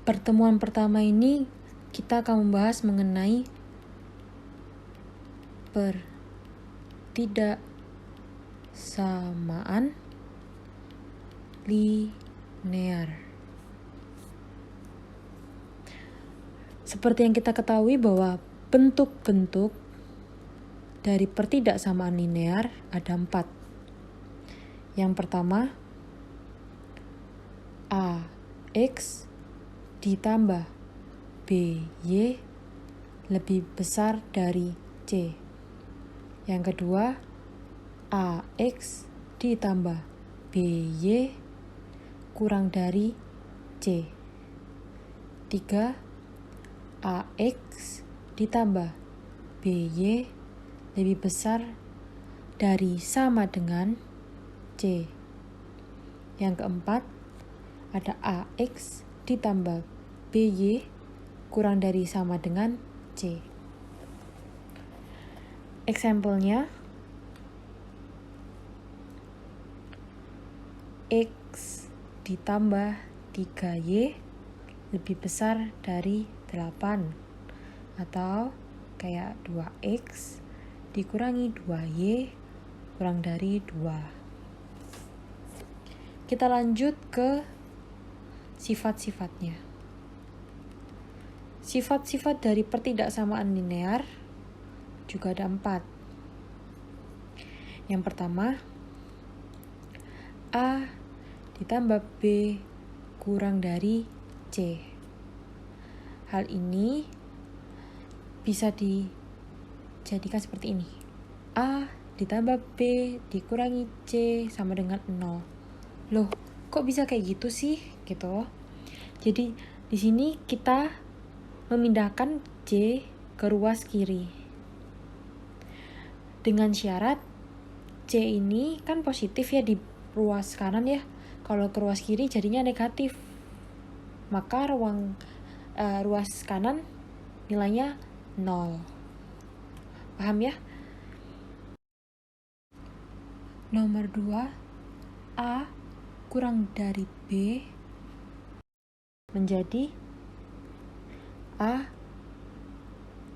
Pertemuan pertama ini kita akan membahas mengenai pertidaksamaan linear. Seperti yang kita ketahui bahwa bentuk-bentuk dari pertidaksamaan linear ada 4. Yang pertama, AX ditambah BY lebih besar dari C. Yang kedua, AX ditambah BY kurang dari C. 3, AX ditambah BY lebih besar dari sama dengan C. Yang keempat, ada AX ditambah BY kurang dari sama dengan C. Example-nya, X ditambah 3Y lebih besar dari 8. Atau kayak 2X dikurangi 2Y kurang dari 2. Kita lanjut ke sifat-sifatnya. Sifat-sifat dari pertidaksamaan linear juga ada 4. Yang pertama, A ditambah B kurang dari C. Hal ini bisa dijadikan seperti ini. A ditambah B dikurangi C sama dengan 0. Loh, kok bisa kayak gitu sih? Gitu. Jadi di sini kita memindahkan C ke ruas kiri. Dengan syarat C ini kan positif ya di ruas kanan ya. Kalau ke ruas kiri jadinya negatif. Maka ruas kanan nilainya 0. Paham ya? Nomor 2, A kurang dari B menjadi A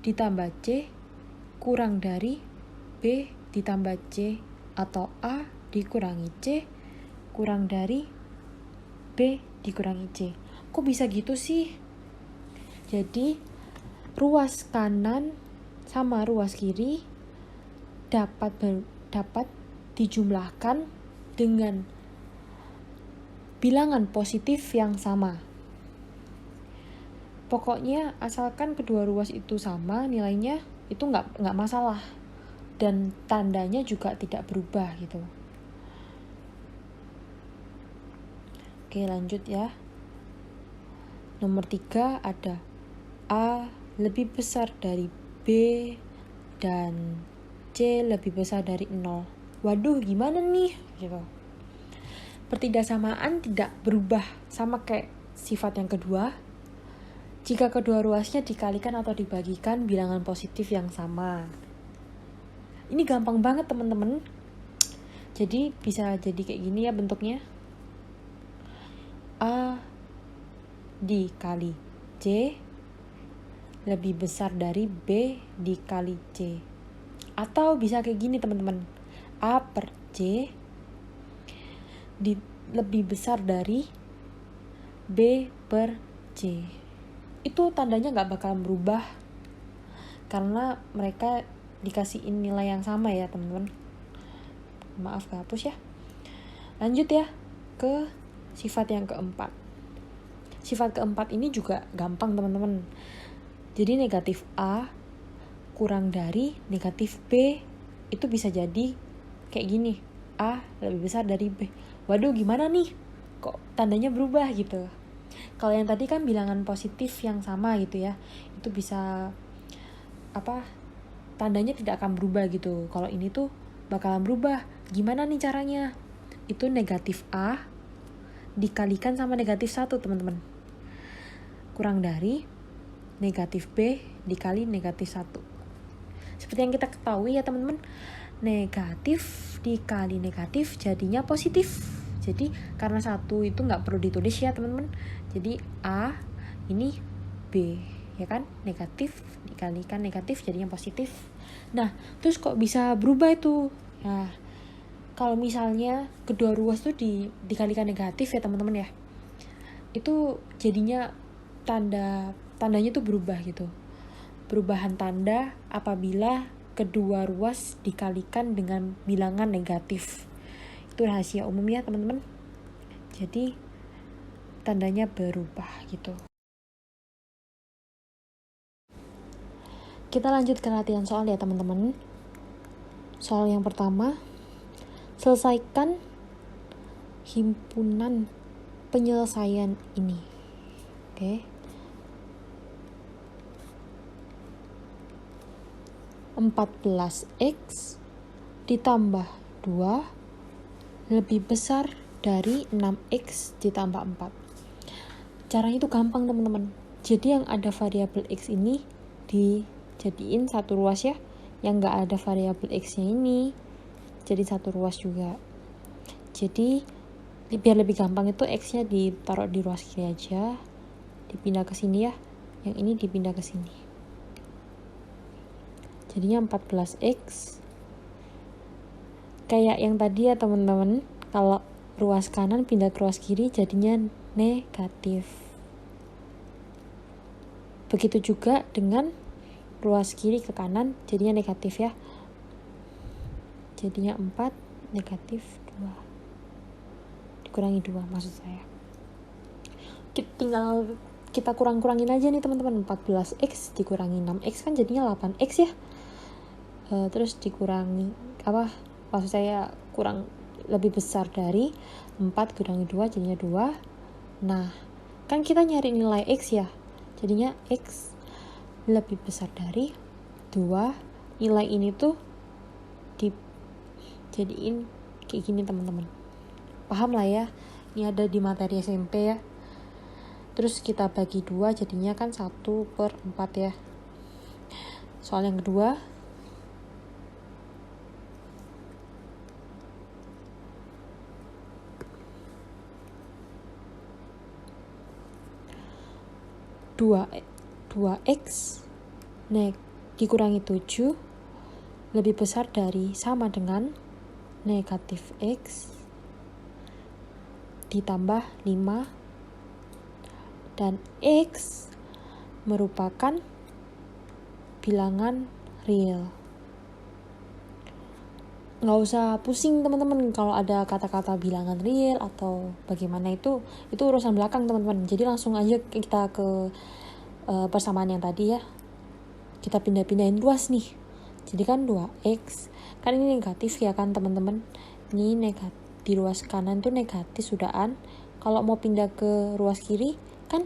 ditambah C kurang dari B ditambah C atau A dikurangi C kurang dari B dikurangi C. Kok bisa gitu sih? Jadi ruas kanan sama ruas kiri dapat dijumlahkan dengan bilangan positif yang sama. Pokoknya asalkan kedua ruas itu sama nilainya, itu nggak masalah. Dan tandanya juga tidak berubah gitu. Oke, lanjut ya. Nomor 3 ada A lebih besar dari B dan C lebih besar dari 0. Waduh, gimana nih? Gitu. Pertidaksamaan tidak berubah, sama kayak sifat yang kedua. Jika kedua ruasnya dikalikan atau dibagikan bilangan positif yang sama. Ini gampang banget teman-teman. Jadi bisa jadi kayak gini ya bentuknya. A dikali C lebih besar dari B dikali C. Atau bisa kayak gini teman-teman. A per C lebih besar dari B per C. Itu tandanya gak bakal berubah karena mereka dikasihin nilai yang sama ya teman-teman. Maaf kehapus ya. Lanjut ya ke sifat yang keempat. Sifat keempat ini juga gampang teman-teman. Jadi negatif A kurang dari negatif B itu bisa jadi kayak gini. A lebih besar dari B. Waduh, gimana nih? Kok tandanya berubah gitu? Kalau yang tadi kan bilangan positif yang sama gitu ya. Itu bisa tandanya tidak akan berubah gitu. Kalau ini tuh bakalan berubah. Gimana nih caranya? Itu negatif A dikalikan sama negatif 1 teman-teman. Kurang dari negatif B dikali negatif 1. Seperti yang kita ketahui ya teman-teman, negatif dikali negatif jadinya positif. Jadi karena 1 itu nggak perlu ditulis ya teman-teman. Jadi A ini B, ya kan? Negatif dikalikan negatif jadinya positif. Nah, terus kok bisa berubah itu? Nah, kalau misalnya kedua ruas tuh dikalikan negatif ya teman-teman ya, itu jadinya tandanya tuh berubah gitu. Perubahan tanda apabila kedua ruas dikalikan dengan bilangan negatif. Itu rahasia umum ya teman-teman. Jadi tandanya berubah gitu. Kita lanjut ke latihan soal ya teman-teman. Soal yang pertama, selesaikan himpunan penyelesaian ini. Oke. 14x ditambah 2 lebih besar dari 6x ditambah 4. Caranya itu gampang teman-teman. Jadi yang ada variabel x ini dijadiin satu ruas ya, yang nggak ada variabel x-nya ini jadi satu ruas juga. Jadi biar lebih gampang itu x-nya ditaruh di ruas kiri aja, dipindah ke sini ya, yang ini dipindah ke sini. Jadinya 14x kayak yang tadi ya teman-teman, kalau ruas kanan pindah ke ruas kiri jadinya negatif. Begitu juga dengan ruas kiri ke kanan jadinya negatif ya. Jadinya 4 negatif 2. Dikurangi 2 maksud saya. Tinggal kita kurang-kurangin aja nih teman-teman. 14x dikurangi 6x kan jadinya 8x ya. Terus dikurangi maksud saya kurang lebih besar dari 4 kurangi 2 jadinya 2. Nah, kan kita nyari nilai x ya. Jadinya x lebih besar dari 2. Nilai ini tuh dijadiin kayak gini teman-teman. Paham lah ya. Ini ada di materi SMP ya. Terus kita bagi 2 jadinya kan 1/4 ya. Soal yang kedua, dua x dikurangi 7 lebih besar dari sama dengan negatif x ditambah 5 dan x merupakan bilangan real. Nggak usah pusing teman-teman kalau ada kata-kata bilangan real atau bagaimana, itu urusan belakang teman-teman. Jadi langsung aja kita ke persamaan yang tadi ya. Kita pindah-pindahin ruas nih. Jadi kan 2x kan ini negatif ya kan teman-teman. Ini negatif, di ruas kanan tuh negatif sudahan. Kalau mau pindah ke ruas kiri kan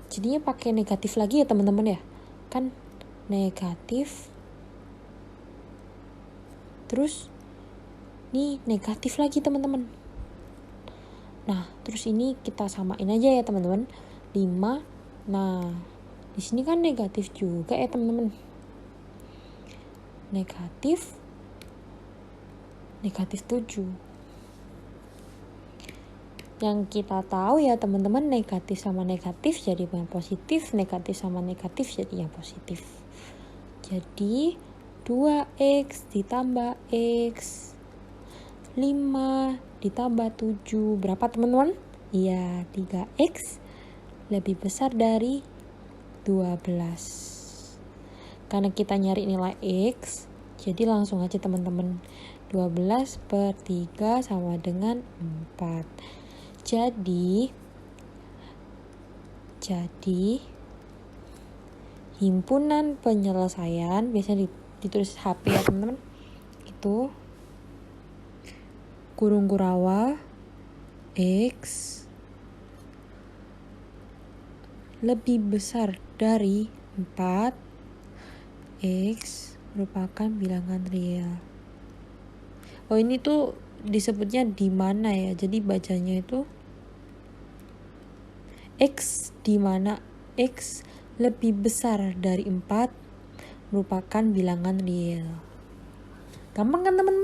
jadinya pakai negatif lagi ya teman-teman ya. Kan negatif terus ini negatif lagi teman-teman. Nah, terus ini kita samain aja ya teman-teman. 5. Nah, di sini kan negatif juga ya teman-teman. Negatif 7. Yang kita tahu ya teman-teman, negatif sama negatif jadi yang positif, negatif sama negatif jadi yang positif. Jadi 2x ditambah x 5 ditambah 7 berapa teman-teman? Iya, 3x lebih besar dari 12. Karena kita nyari nilai x, jadi langsung aja teman-teman. 12/3 sama dengan 4. Jadi himpunan penyelesaian, biasanya ditulis HP ya teman-teman, itu kurung kurawa x lebih besar dari 4, x merupakan bilangan real. Oh, ini tuh disebutnya di mana ya? Jadi bacanya itu x di mana x lebih besar dari 4 merupakan bilangan real. Gampang kan teman-teman?